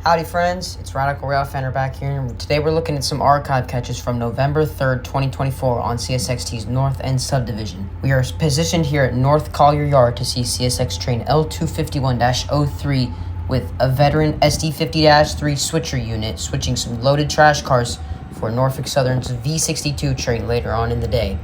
Howdy friends, it's Radical Railfanner back here, and today we're looking at some archive catches from November 3rd, 2024 on CSXT's North End subdivision. We are positioned here at North Collier Yard to see CSX train L251-03 with a veteran SD50-3 switcher unit switching some loaded trash cars for Norfolk Southern's V62 train later on in the day.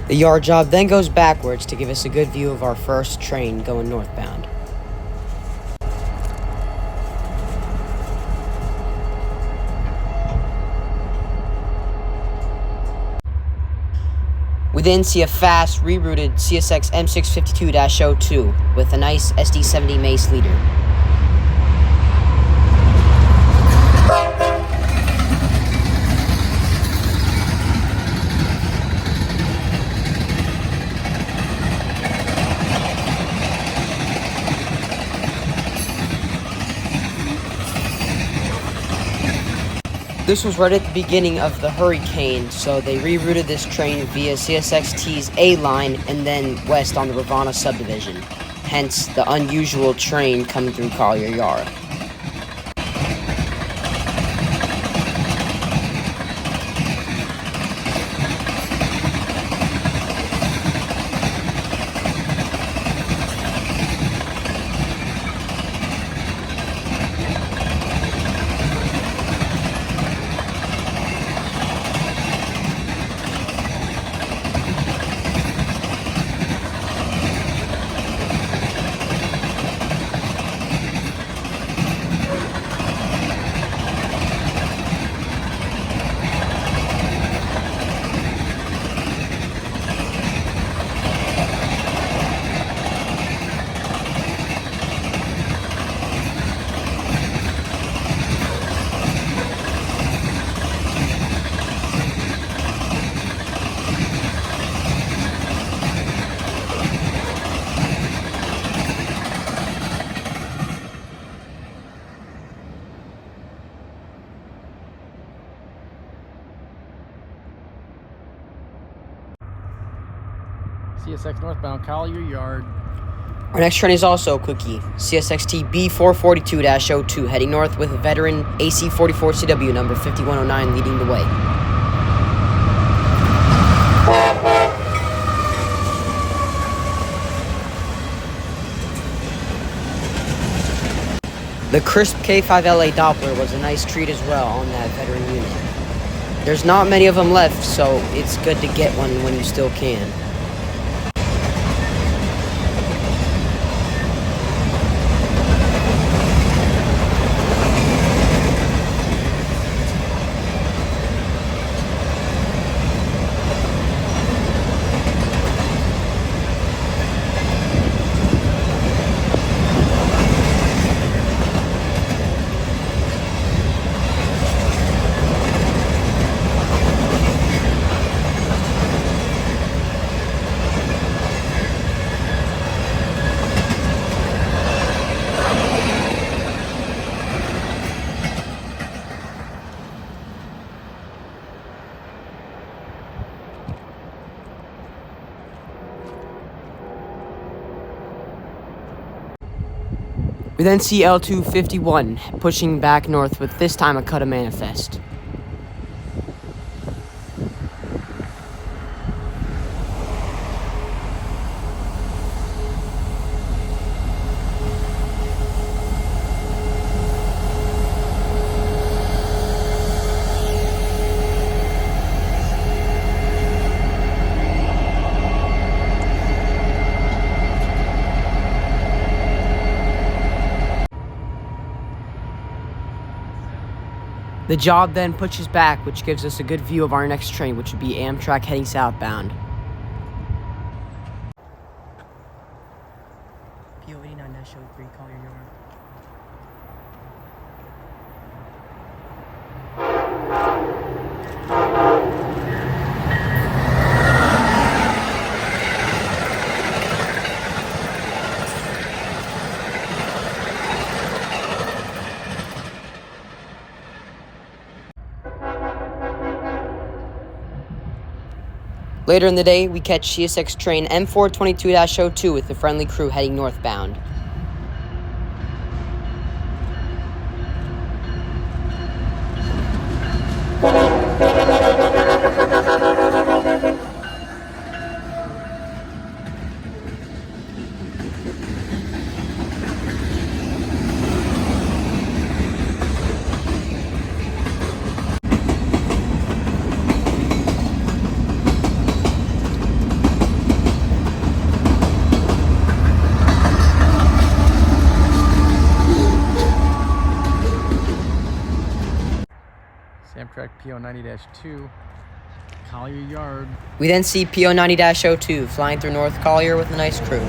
The yard job then goes backwards to give us a good view of our first train going northbound. We then see a fast, rerouted CSX M652-02 with a nice SD70 Mace leader. This was right at the beginning of the hurricane, so they rerouted this train via CSXT's A line and then west on the Ravenna subdivision. Hence, the unusual train coming through Collier Yard. CSX northbound Collier Yard. Our next train is also a quickie. CSXT B442-02 heading north with veteran AC44CW number 5109 leading the way. The crisp K5LA Doppler was a nice treat as well on that veteran unit. There's not many of them left, so it's good to get one when you still can. We then see L251 pushing back north with this time a cut of manifest. The job then pushes back, which gives us a good view of our next train, which would be Amtrak heading southbound. PO89-03, Collier Yard. Later in the day, we catch CSX train M422-02 with the friendly crew heading northbound. Amtrak PO90-2, Collier Yard. We then see PO90-02 flying through North Collier with a nice crew.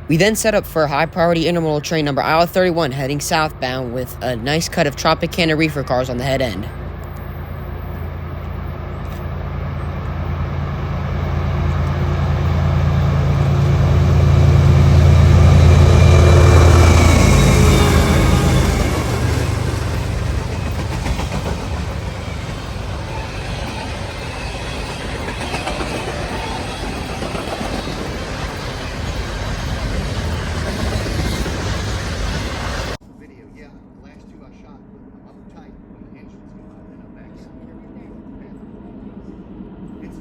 We then set up for a high-priority intermodal train number IL-31 heading southbound with a nice cut of Tropicana reefer cars on the head end.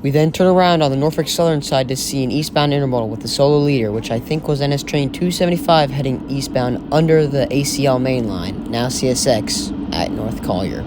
We then turn around on the Norfolk Southern side to see an eastbound intermodal with the solo leader, which I think was NS Train 275 heading eastbound under the ACL main line, now CSX, at North Collier.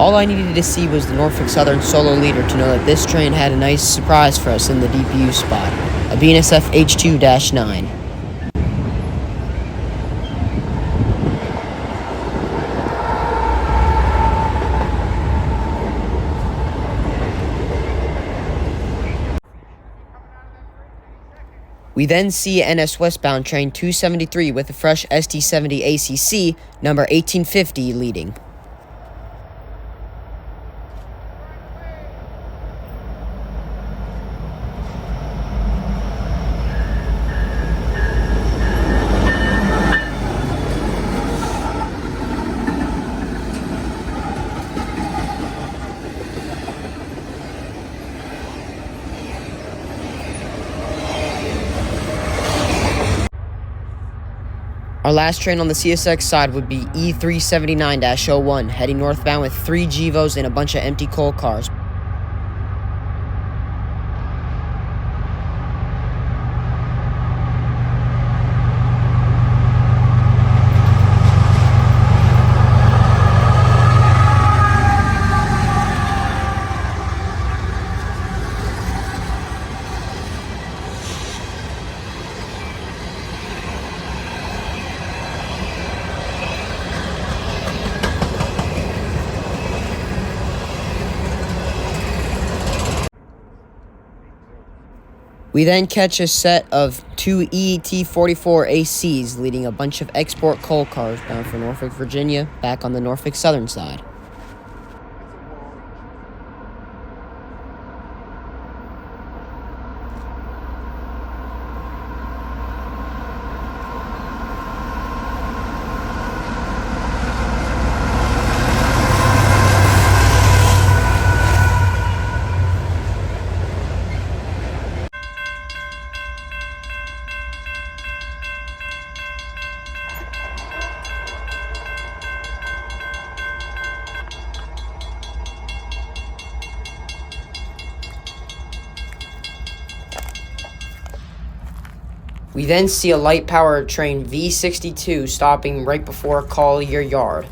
All I needed to see was the Norfolk Southern solo leader to know that this train had a nice surprise for us in the DPU spot, a BNSF H2-9. We then see NS westbound train 273 with a fresh ST70 ACC number 1850 leading. Our last train on the CSX side would be E379-01, heading northbound with 3 GEVOs and a bunch of empty coal cars. We then catch a set of 2 ET44 ACs leading a bunch of export coal cars bound for Norfolk, Virginia, back on the Norfolk southern side. We then see a light-powered train V62 stopping right before Collier Yard.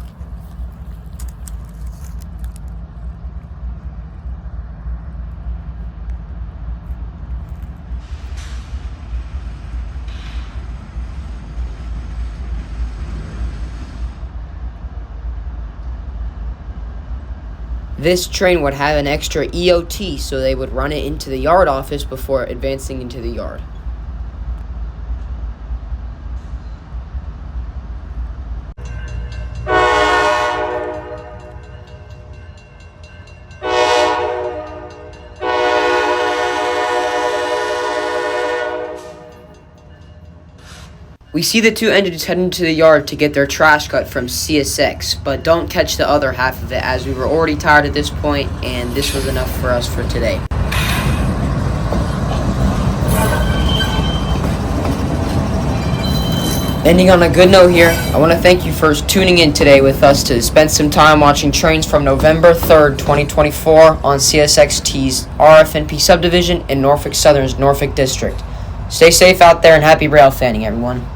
This train would have an extra EOT, so they would run it into the yard office before advancing into the yard. We see the 2 engines heading to the yard to get their trash cut from CSX, but don't catch the other half of it as we were already tired at this point and this was enough for us for today. Ending on a good note here, I want to thank you for tuning in today with us to spend some time watching trains from November 3rd, 2024 on CSXT's RFNP subdivision in Norfolk Southern's Norfolk District. Stay safe out there and happy rail fanning, everyone.